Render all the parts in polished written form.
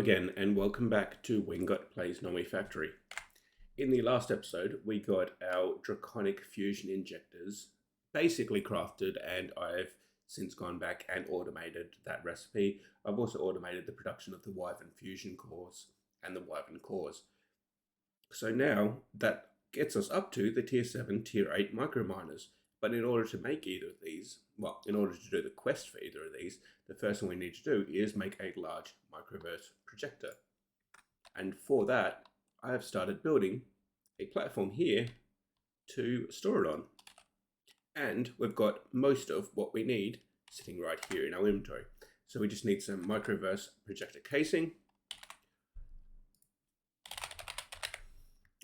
again, and welcome back to Wingot Plays Nomifactory. In the last episode, we got our draconic fusion injectors basically crafted, and I've since gone back and automated that recipe. I've also automated the production of the Wyvern fusion cores and the Wyvern cores. So now that gets us up to the tier 7, tier 8 microminers. But in order to make either of these, well, in order to do the quest for either of these, the first thing we need to do is make a large microverse projector. And for that, I have started building a platform here to store it on. And we've got most of what we need sitting right here in our inventory. So we just need some microverse projector casing,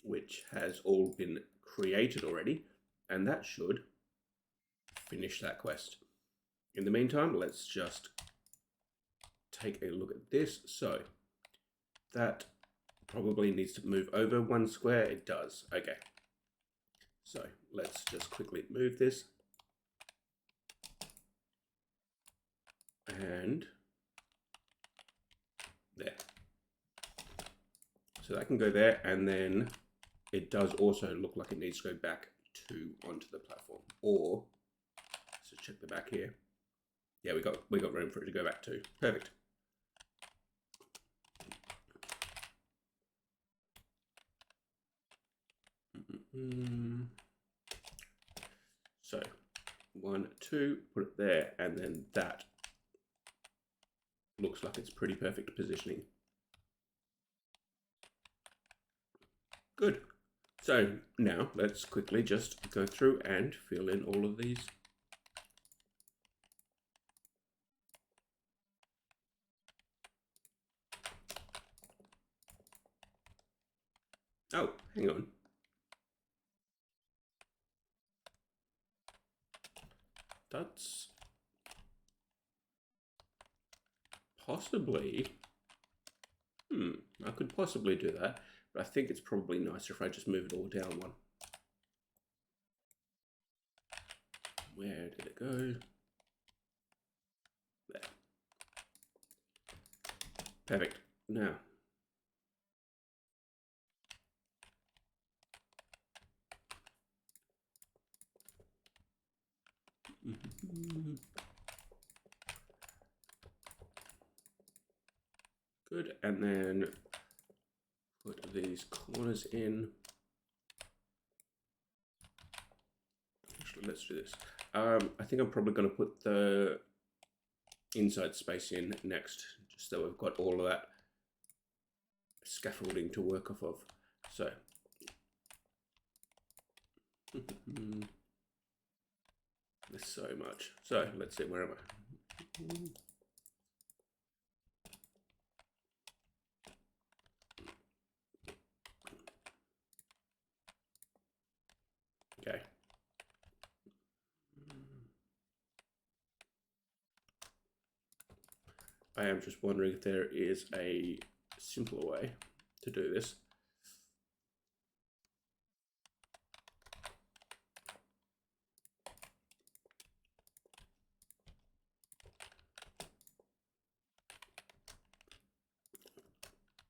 which has all been created already, and that should finish that quest. In the meantime, let's just take a look at this. So that probably needs to move over 1 square. It does. Okay. So let's just quickly move this. And there. So that can go there, and then it does also look like it needs to go back onto the platform. Or let's check the back here. Yeah, we got room for it to go back to. Perfect. So 1, 2, put it there, and then that looks like it's pretty perfect positioning. Good. So now let's quickly just go through and fill in all of these. Oh, hang on. That's possibly, I could possibly do that, but I think it's probably nicer if I just move it all down one. Where did it go? There. Perfect. Now, good, and then put these corners in. Actually, let's do this. I think I'm probably going to put the inside space in next, just so we've got all of that scaffolding to work off of. So, there's so much. So let's see, where am I? Okay. I am just wondering if there is a simpler way to do this.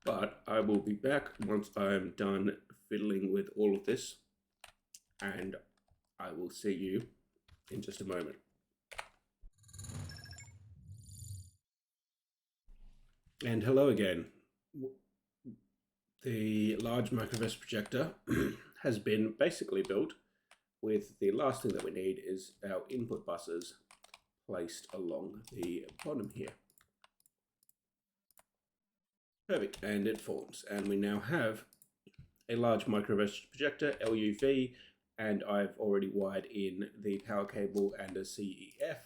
But I will be back once I'm done fiddling with all of this, and I will see you in just a moment. And hello again. The Large Microverse Projector has been basically built with the last thing that we need is our input buses placed along the bottom here. Perfect, and it forms. And we now have a Large Microverse Projector, LUV, and I've already wired in the power cable and a CEF,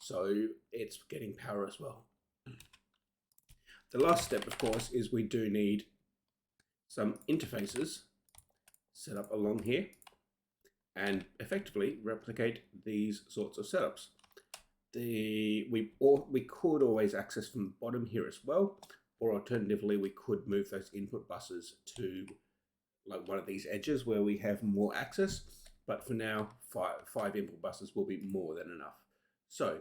so it's getting power as well. The last step, of course, is we do need some interfaces set up along here and effectively replicate these sorts of setups. We could always access from the bottom here as well, or alternatively we could move those input buses to like one of these edges where we have more access, but for now five input buses will be more than enough. So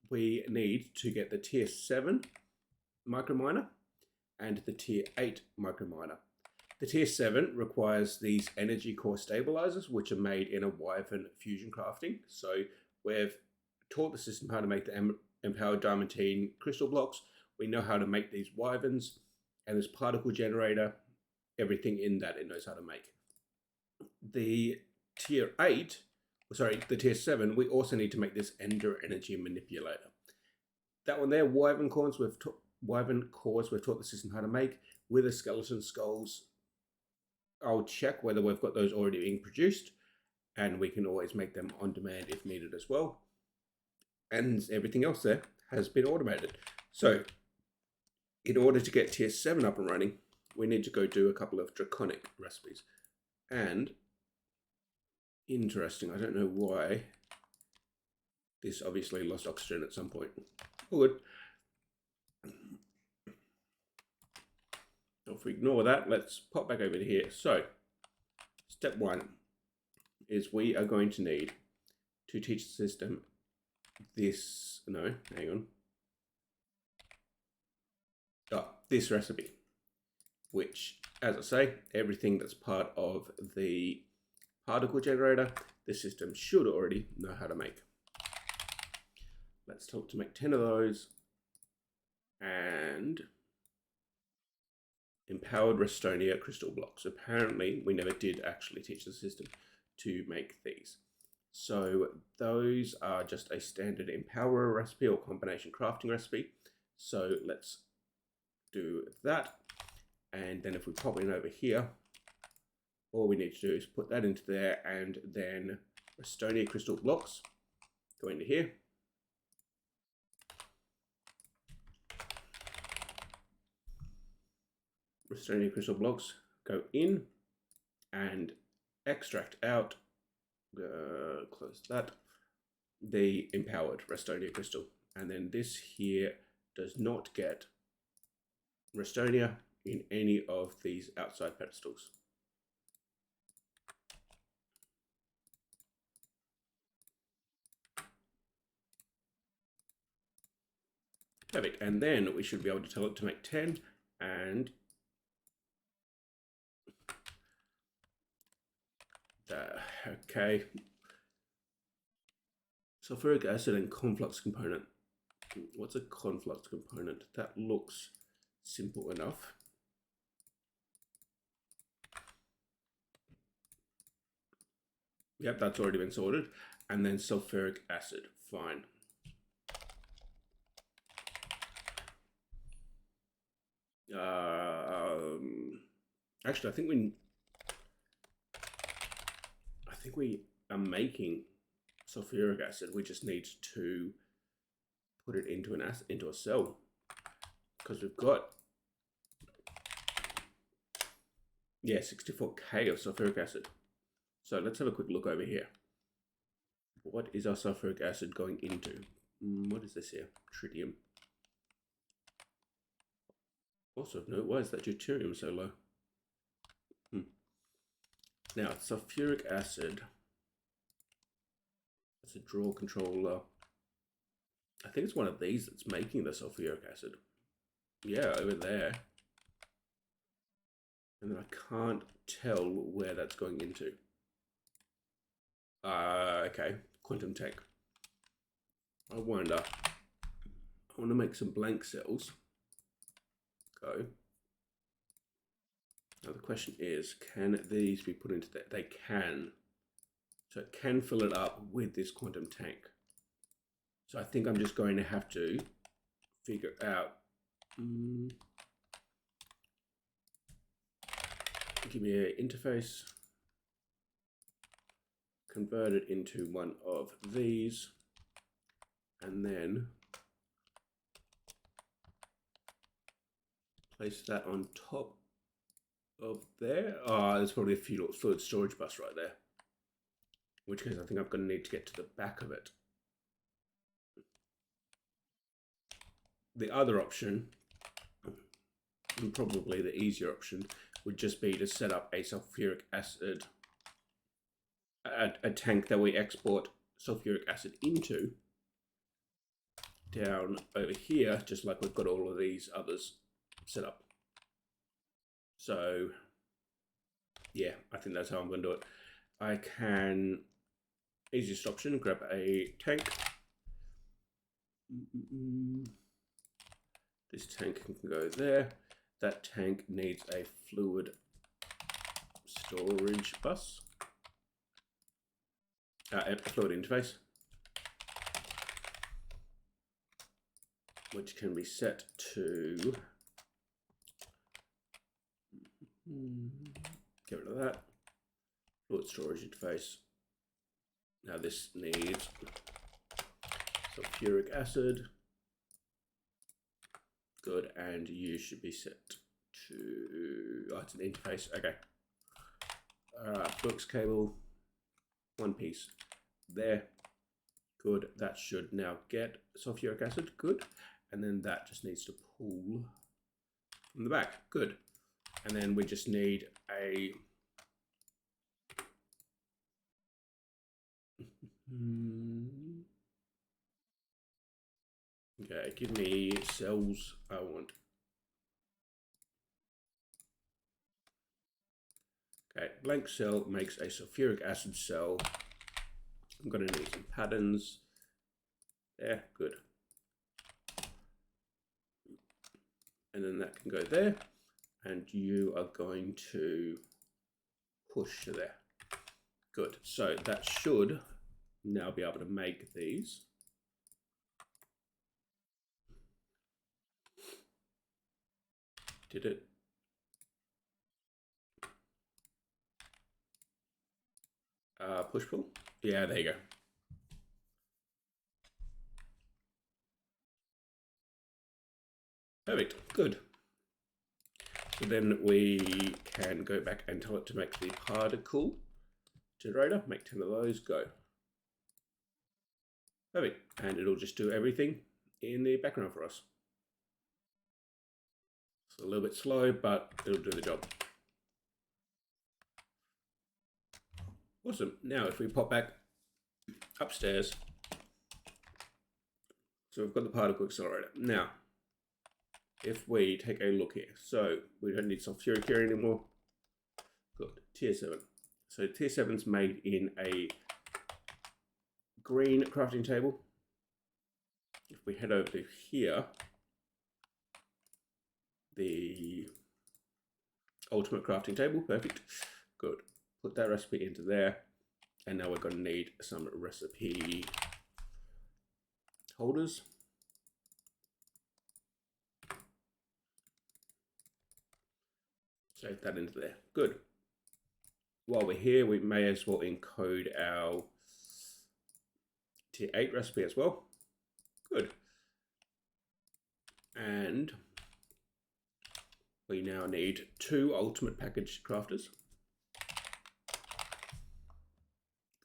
we need to get the tier 7 microminer and the Tier 8 microminer. The Tier 7 requires these energy core stabilizers, which are made in a Wyvern fusion crafting. So we've taught the system how to make the empowered diamantine crystal blocks. We know how to make these Wyverns, and this particle generator, everything in that it knows how to make. The Tier 7, we also need to make this Ender energy manipulator. That one there, Wyvern cores, we've taught the system how to make. With the skeleton skulls, I'll check whether we've got those already being produced, and we can always make them on demand if needed as well. And everything else there has been automated. So in order to get Tier 7 up and running, we need to go do a couple of draconic recipes. And interesting, I don't know why this obviously lost oxygen at some point. All good. So if we ignore that, let's pop back over to here. So step 1 is we are going to need to teach the system this, no, hang on. This recipe, which, as I say, everything that's part of the particle generator, the system should already know how to make. Let's talk to make 10 of those. And empowered Restonia crystal blocks. Apparently, we never did actually teach the system to make these. So those are just a standard empower recipe or combination crafting recipe. So let's do that. And then if we pop in over here, all we need to do is put that into there, and then Restonia crystal blocks go into here. Restonia crystal blocks go in and extract out, close that, the empowered Restonia crystal. And then this here does not get Restonia in any of these outside pedestals. Perfect. And then we should be able to tell it to make 10, and okay. Sulfuric acid and conflux component. What's a conflux component? That looks simple enough. Yep, that's already been sorted. And then sulfuric acid, fine. Actually, I think we are making sulfuric acid. We just need to put it into a cell, because we've got 64K of sulfuric acid. So let's have a quick look over here. What is our sulfuric acid going into? What is this here? Tritium. Also of note, why is that deuterium so low? Now, sulfuric acid, that's a draw controller. I think it's one of these that's making the sulfuric acid. Yeah, over there. And then I can't tell where that's going into. Okay, quantum tank. I want to make some blank cells. Go. Now the question is, can these be put into that? They can. So it can fill it up with this quantum tank. So I think I'm just going to have to figure out. Give me an interface. Convert it into one of these. And then place that on top of there. There's probably a fluid storage bus right there. In which case I think I'm going to need to get to the back of it. The other option, and probably the easier option, would just be to set up a sulfuric acid, a tank that we export sulfuric acid into, down over here, just like we've got all of these others set up. So yeah, I think that's how I'm going to do it. I can, easiest option, grab a tank. This tank can go there. That tank needs a fluid storage bus, a fluid interface, which can be set to, get rid of that, fluid storage interface. Now this needs sulfuric acid. Good, and you should be set to, oh, it's an interface, okay. Flux cable, one piece there. Good, that should now get sulfuric acid, good. And then that just needs to pull from the back, good. And then we just need a okay, give me cells I want. Okay, blank cell makes a sulfuric acid cell. I'm going to need some patterns. There, good. And then that can go there. And you are going to push to there. Good. So that should now be able to make these. Did it? Push pull? Yeah, there you go. Perfect, good. So then we can go back and tell it to make the particle generator, make 10 of those, go. Perfect, and it'll just do everything in the background for us. It's a little bit slow, but it'll do the job. Awesome, now if we pop back upstairs, so we've got the particle accelerator. Now, if we take a look here, so we don't need sulfuric here anymore. Good, tier 7. So tier 7's made in a green crafting table. If we head over to here, the ultimate crafting table, perfect, good. Put that recipe into there, and now we're going to need some recipe holders. Save that into there, good. While we're here, we may as well encode our tier 8 recipe as well. Good. And we now need 2 ultimate package crafters.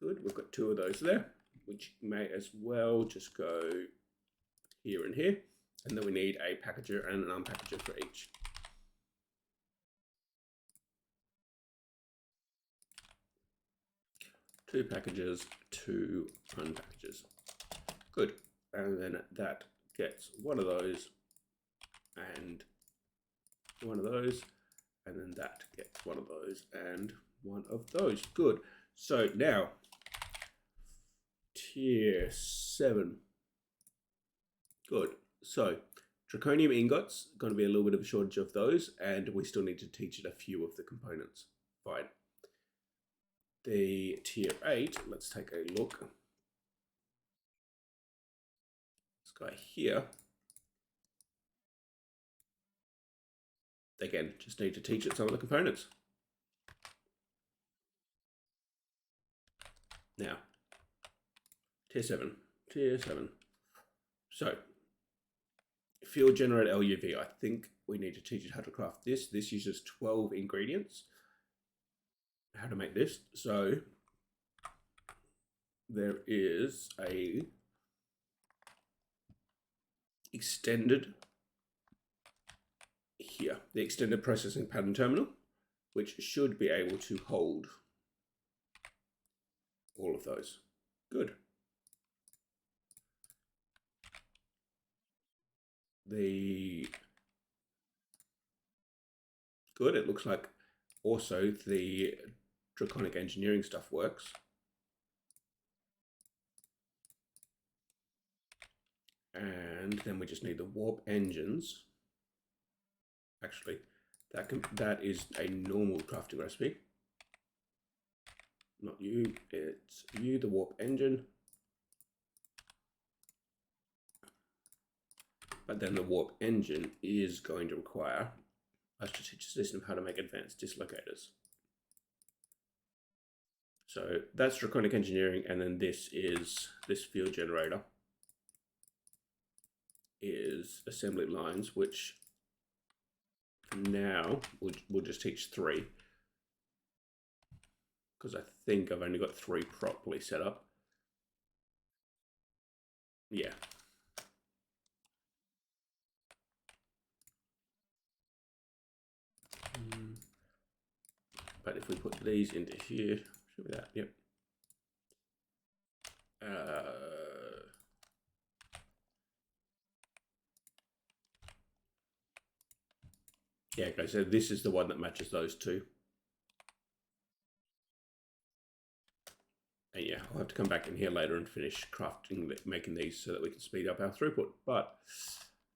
Good, we've got 2 of those there, which may as well just go here and here. And then we need a packager and an unpackager for each. Two packages, 2 unpackages. Good. And then that gets one of those and one of those, and then that gets one of those and one of those. Good. So now tier 7. Good. So draconium ingots, going to be a little bit of a shortage of those, and we still need to teach it a few of the components. Fine. The tier 8, let's take a look. This guy here. Again, just need to teach it some of the components. Now, tier 7. So, field generate LUV. I think we need to teach it how to craft this. This uses 12 ingredients. How to make this. So, there is a extended here, the extended processing pattern terminal, which should be able to hold all of those. Good. The Good. It looks like also the draconic engineering stuff works. And then we just need the warp engines. Actually, that is a normal crafting recipe. Not you, it's you, the warp engine. But then the warp engine is going to require us to teach the system how to make advanced dislocators. So that's draconic engineering, and then this field generator is assembly lines, which now we'll just teach 3, because I think I've only got 3 properly set up. Yeah. But if we put these into here, should be that, yep. Yeah, okay, so this is the one that matches those 2. And yeah, I'll have to come back in here later and finish crafting, making these so that we can speed up our throughput. But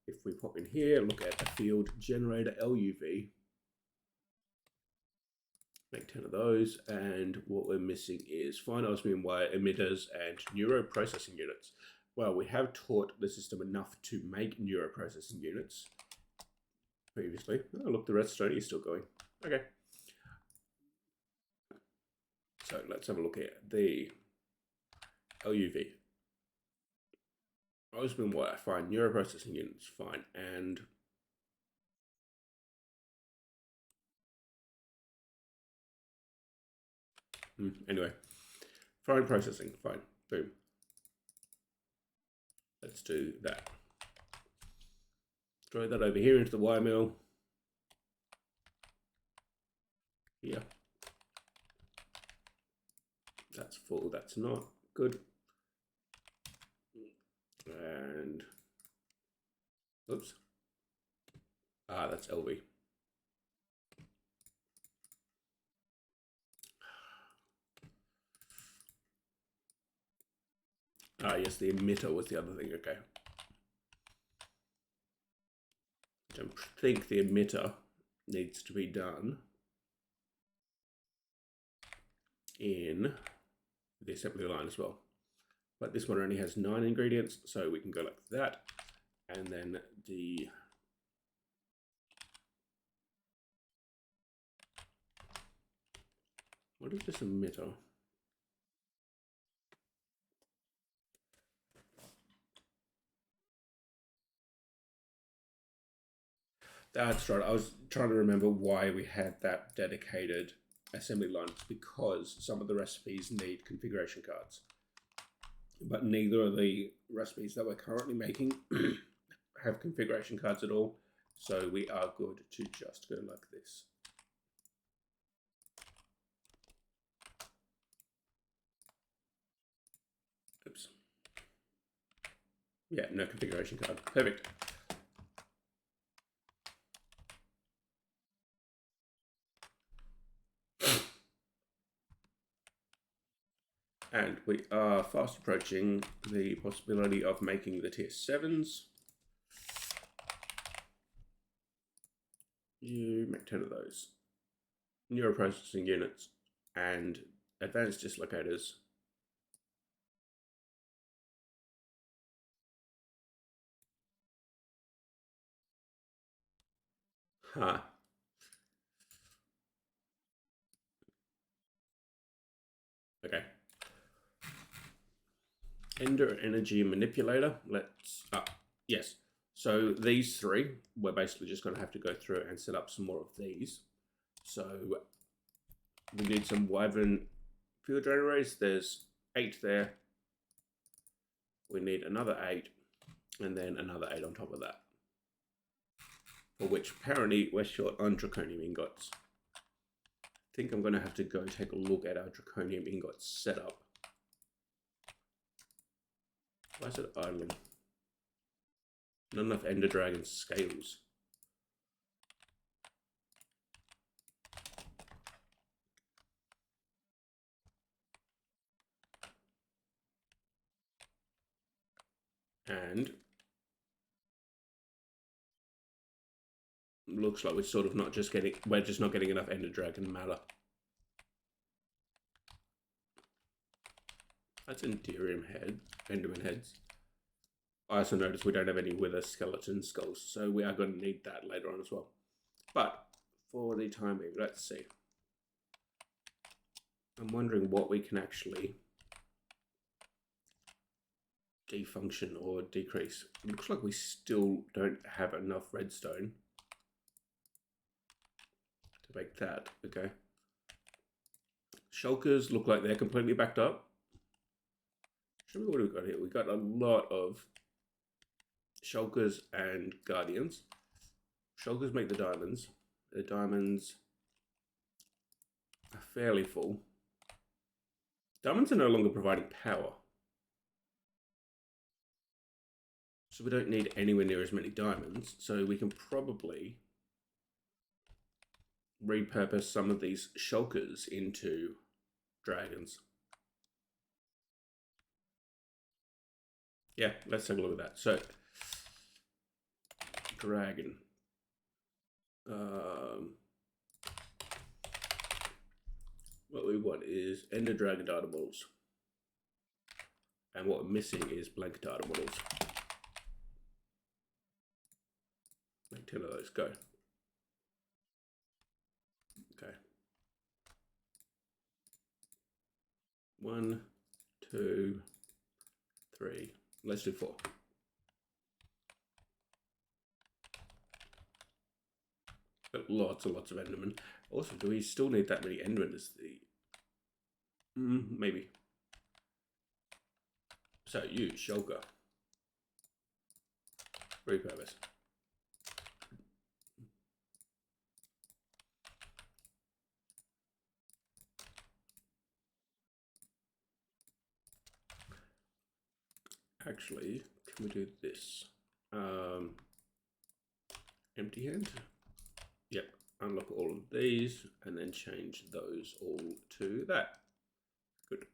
if we pop in here, look at the field generator LUV, make 10 of those, and what we're missing is fine osmium wire emitters and neuroprocessing units. Well, we have taught the system enough to make neuroprocessing units previously. Oh, look, the redstone is still going. Okay. So let's have a look at the LUV. Osmium wire, fine. Neuroprocessing units, fine. And anyway, fine processing, fine. Boom. Let's do that. Throw that over here into the wire mill. Here. That's full, that's not. Good. And, oops. That's LV. Yes, the emitter was the other thing, okay. I don't think the emitter needs to be done in the assembly line as well. But this one only has 9 ingredients, so we can go like that. And then the what is this emitter? That's right. I was trying to remember why we had that dedicated assembly line. It's because some of the recipes need configuration cards. But neither of the recipes that we're currently making have configuration cards at all. So we are good to just go like this. Oops. Yeah, no configuration card. Perfect. And we are fast approaching the possibility of making the tier 7s. You make 10 of those. Neuroprocessing units and advanced dislocators. Huh. Okay. Ender Energy Manipulator. Yes. So these 3, we're basically just going to have to go through and set up some more of these. So we need some Wyvern field generators. There's 8 there. We need another 8, and then another 8 on top of that. For which apparently we're short on draconium ingots. I think I'm going to have to go take a look at our draconium ingot setup. Why is it idling? Not enough Ender Dragon scales. And looks like we're sort of not just getting, we're just not getting enough Ender Dragon matter. That's Enderman heads. I also noticed we don't have any Wither skeleton skulls, so we are going to need that later on as well. But for the time being, let's see. I'm wondering what we can actually defunction or decrease. It looks like we still don't have enough redstone to make that. Okay. Shulkers look like they're completely backed up. Show me what we've got here. We've got a lot of Shulkers and Guardians. Shulkers make the diamonds. The diamonds are fairly full. Diamonds are no longer providing power. So we don't need anywhere near as many diamonds. So we can probably repurpose some of these shulkers into dragons. Yeah, let's take a look at that. So, dragon. What we want is Ender Dragon data models. And what we're missing is blank data models. Make 10 of those, go. Okay. 1, 2, 3. Let's do 4. But lots and lots of Endermen. Also, do we still need that many Endermen as the... maybe. So, you, Shulker. Repurpose. Actually, can we do this? Empty hand? Yep, unlock all of these and then change those all to that. Good.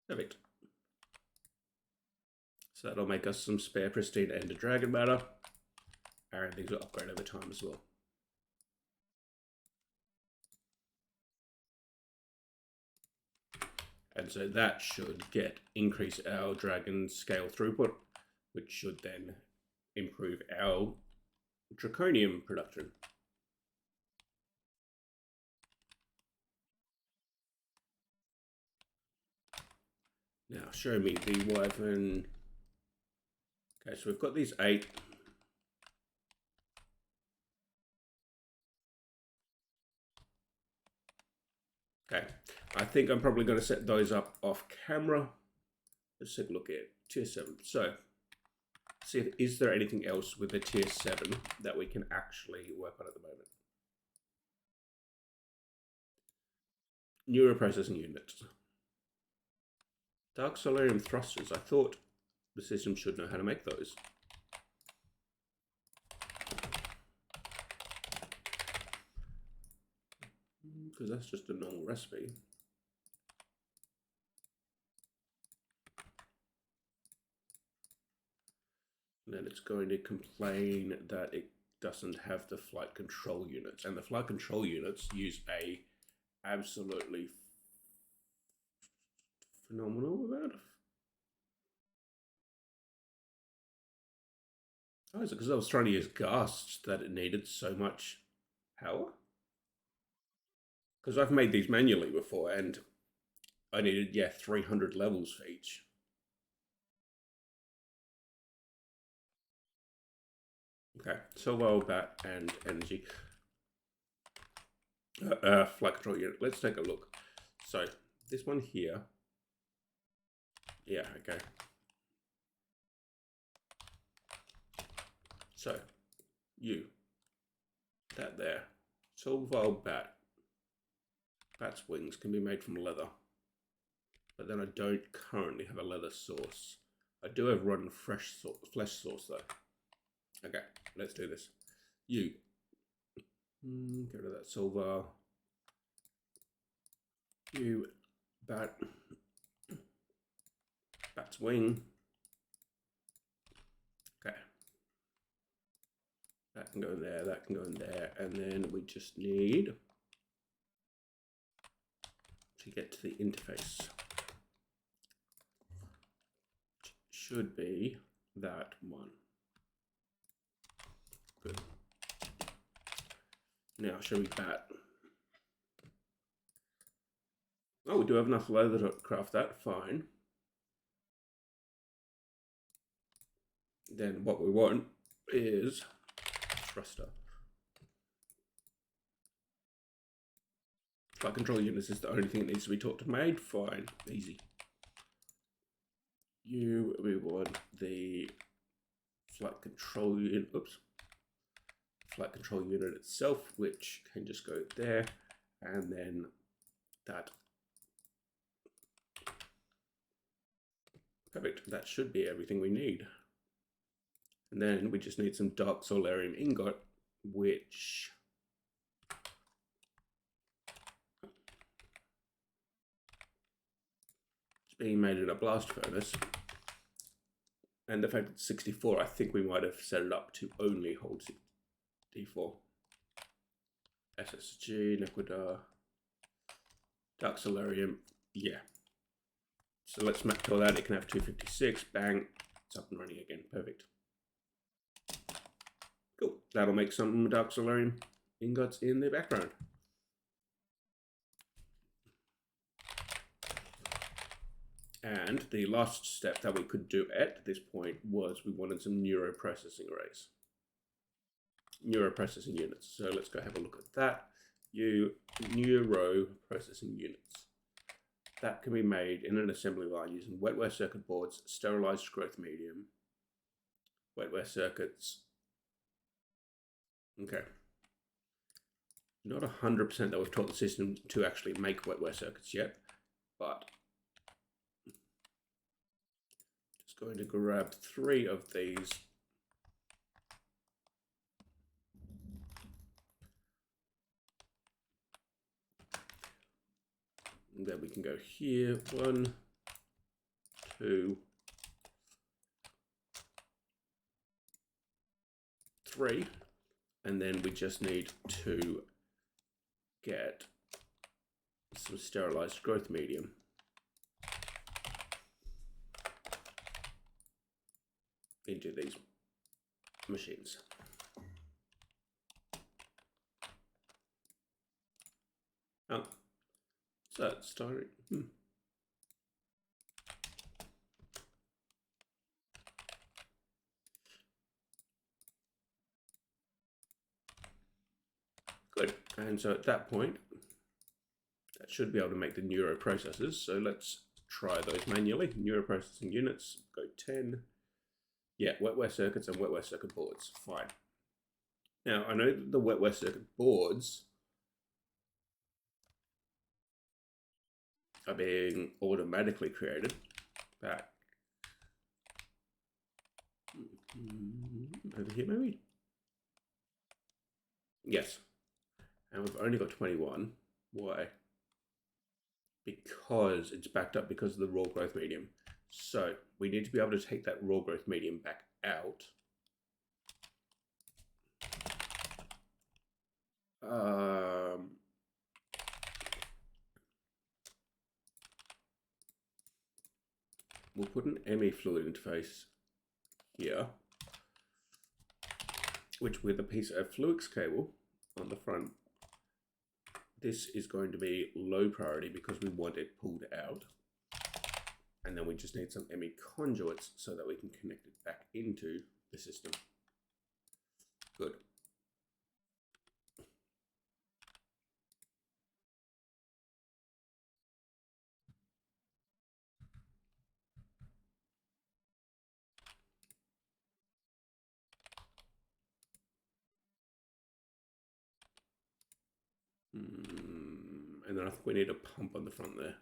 Perfect. So that'll make us some spare pristine Ender Dragon matter. And things will upgrade over time as well. And so that should increase our dragon scale throughput, which should then improve our draconium production. Now show me the wyvern. Okay, so we've got these 8. Okay, I think I'm probably going to set those up off camera. Let's take a look at tier 7. So, see if is there anything else with the tier 7 that we can actually work on at the moment. Neuroprocessing units. Dark Solarium thrusters. I thought the system should know how to make those. Because that's just a normal recipe. And then it's going to complain that it doesn't have the flight control units. And the flight control units use a absolutely phenomenal amount of... Oh, is it because I was trying to use ghasts that it needed so much power? Because I've made these manually before and I needed, 300 levels for each. Okay, Silver, Bat, and Energy. Flight control unit. Let's take a look. So, this one here. Yeah, okay. So, that there. Silver, Bat. Bat's wings can be made from leather. But then I don't currently have a leather source. I do have rotten flesh source though. Okay, let's do this. Get rid of that silver. Bat. That's wing. Okay. That can go in there, that can go in there, and then we just need to get to the interface. Should be that one. Good. Now, shall we bat? Oh, we do have enough leather to craft that, fine. Then what we want is thruster. Flight control units is the only thing that needs to be taught to made, fine, easy. We want the flight control unit, flight control unit itself, which can just go there, and then that. Perfect, that should be everything we need. And then we just need some dark solarium ingot, which is being made in a blast furnace. And the fact it's 64, I think we might have set it up to only hold D4. SSG, Nequidar, Dark Solarium, yeah. So let's map to that, it can have 256, bang, it's up and running again, perfect. Cool, that'll make some Dark Solarium ingots in the background. And the last step that we could do at this point was we wanted some neuroprocessing arrays. Neuroprocessing units. So let's go have a look at that. Neuroprocessing units. That can be made in an assembly line using wetware circuit boards, sterilized growth medium, wetware circuits. Okay. Not 100% that we've taught the system to actually make wetware circuits yet, but just going to grab 3 of these. And then we can go here, 1, 2, 3, and then we just need to get some sterilized growth medium. Into these machines. Oh, so that's starting. Good, and so at that point, that should be able to make the neuroprocessors. So let's try those manually. Neuroprocessing units, go 10. Yeah, wetware circuits and wetware circuit boards, fine. Now, I know that the wetware circuit boards are being automatically created back over here, maybe? Yes. And we've only got 21. Why? Because it's backed up because of the raw growth medium. So we need to be able to take that raw growth medium back out. We'll put an ME fluid interface here, which with a piece of Fluix cable on the front, this is going to be low priority because we want it pulled out. And then we just need some ME conduits so that we can connect it back into the system. Good. And then I think we need a pump on the front there.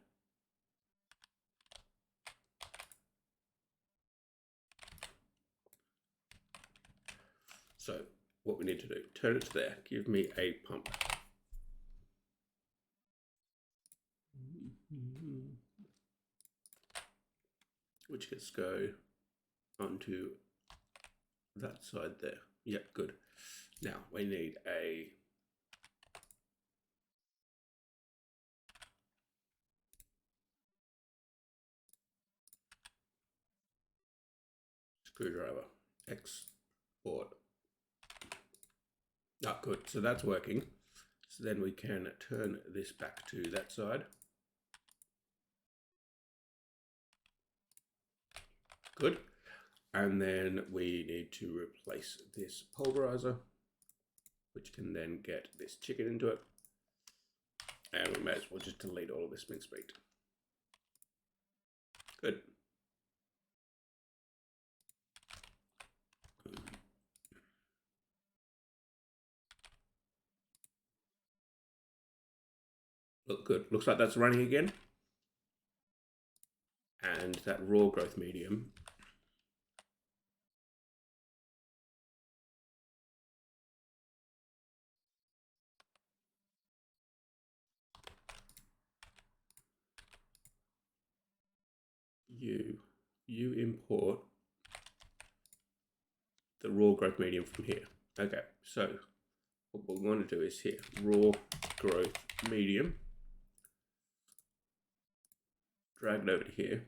So what we need to do, turn it to there, give me a pump. which gets go onto that side there. Yeah, good. Now we need a screwdriver. Export. Ah, good. So that's working. So then we can turn this back to that side. Good. And then we need to replace this pulverizer, which can then get this chicken into it. And we may as well just delete all of this mincemeat. Good. Look good. Looks like that's running again. And that raw growth medium you import the raw growth medium from here. Okay, so what we're going to do is here, raw growth medium, drag it over to here.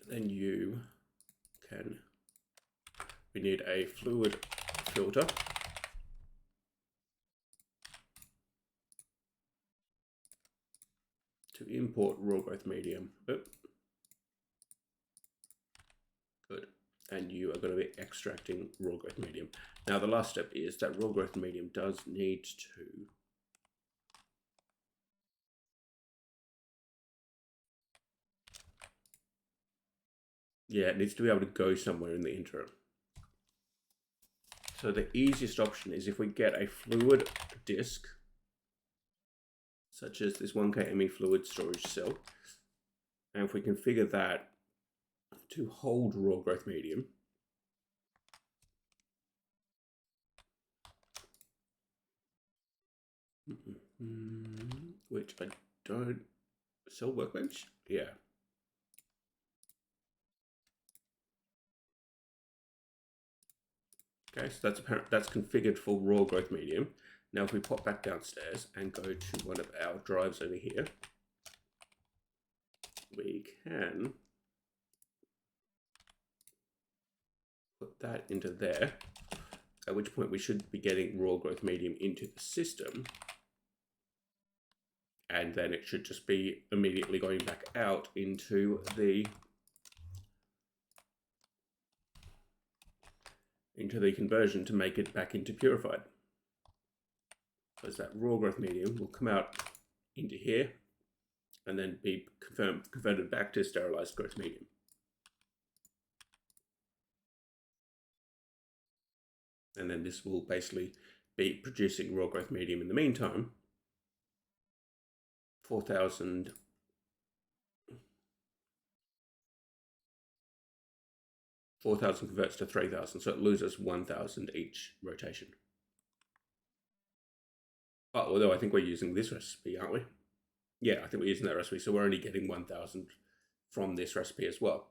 Then you can, we need a fluid filter. To import raw growth medium. Oh. Good. And you are going to be extracting raw growth medium. Now the last step is that raw growth medium does need to it needs to be able to go somewhere in the interim. So the easiest option is if we get a fluid disk, such as this 1K ME fluid storage cell, and if we configure that to hold raw growth medium, which I don't, cell workbench? Yeah. Okay, so that's configured for raw growth medium. Now if we pop back downstairs and go to one of our drives over here, we can put that into there, at which point we should be getting raw growth medium into the system. And then it should just be immediately going back out into the conversion to make it back into purified. Because that raw growth medium will come out into here and then be converted back to sterilized growth medium. And then this will basically be producing raw growth medium in the meantime. 4,000 converts to 3,000, so it loses 1,000 each rotation. Oh, although I think we're using this recipe, aren't we? Yeah, I think we're using that recipe, so we're only getting 1,000 from this recipe as well.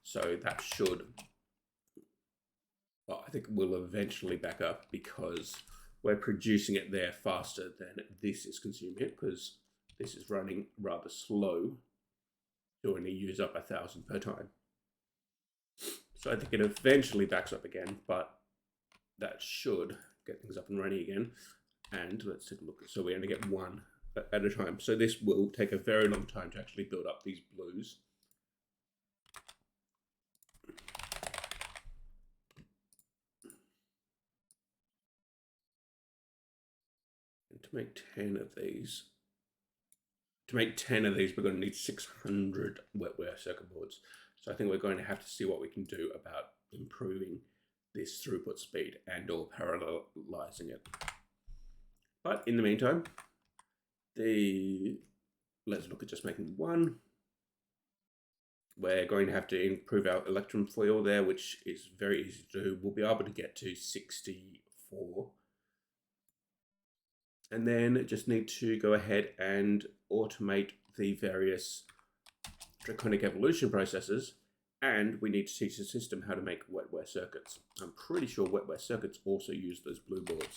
So that should, well, I think we'll eventually back up because we're producing it there faster than this is consuming it, because this is running rather slow to only use up 1,000 per time. So I think it eventually backs up again, but that should get things up and running again. And let's take a look. So we only get one at a time. So this will take a very long time to actually build up these blues. And to make 10 of these, we're going to need 600 wetware circuit boards. So I think we're going to have to see what we can do about improving this throughput speed and or parallelizing it. But in the meantime, let's look at just making one. We're going to have to improve our electrum foil there, which is very easy to do. We'll be able to get to 64 And then just need to go ahead and automate the various draconic evolution processes, and we need to teach the system how to make wetware circuits. I'm pretty sure wetware circuits also use those blue boards.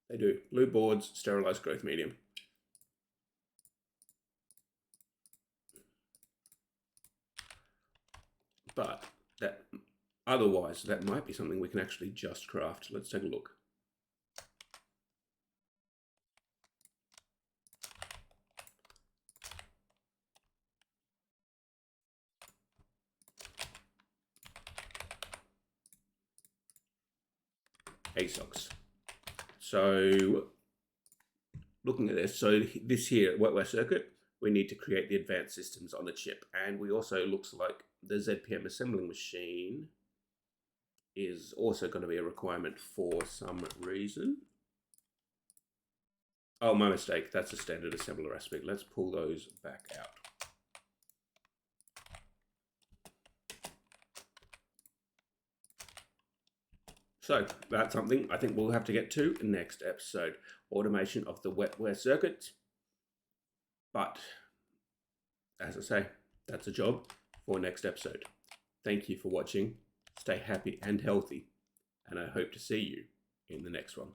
They do. Blue boards, sterilized growth medium. But otherwise, that might be something we can actually just craft. Let's take a look. ASOCs. So looking at this, so this here wetware circuit, we need to create the advanced systems on the chip, and we also, looks like the ZPM assembling machine is also going to be a requirement for some reason. Oh, my mistake. That's a standard assembler aspect. Let's pull those back out. So that's something I think we'll have to get to next episode. Automation of the wetware circuit. But as I say, that's a job for next episode. Thank you for watching. Stay happy and healthy, and I hope to see you in the next one.